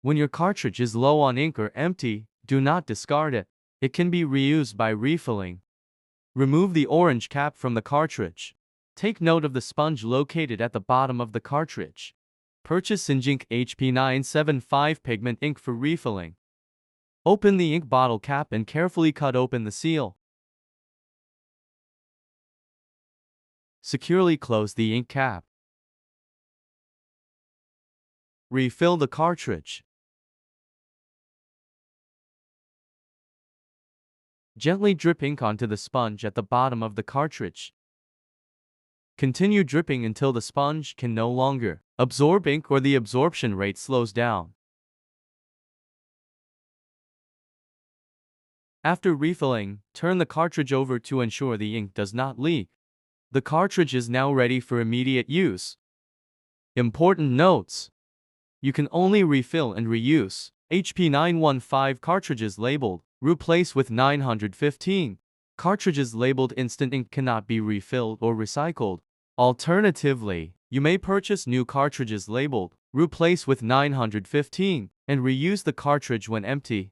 When your cartridge is low on ink or empty, do not discard it. It can be reused by refilling. Remove the orange cap from the cartridge. Take note of the sponge located at the bottom of the cartridge. Purchase Ink HP975 pigment ink for refilling. Open the ink bottle cap and carefully cut open the seal. Securely close the ink cap. Refill the cartridge. Gently drip ink onto the sponge at the bottom of the cartridge. Continue dripping until the sponge can no longer absorb ink or the absorption rate slows down. After refilling, turn the cartridge over to ensure the ink does not leak. The cartridge is now ready for immediate use. Important notes: you can only refill and reuse HP 915 cartridges labeled replace with 915. Cartridges labeled instant ink cannot be refilled or recycled. Alternatively, you may purchase new cartridges labeled replace with 915 and reuse the cartridge when empty.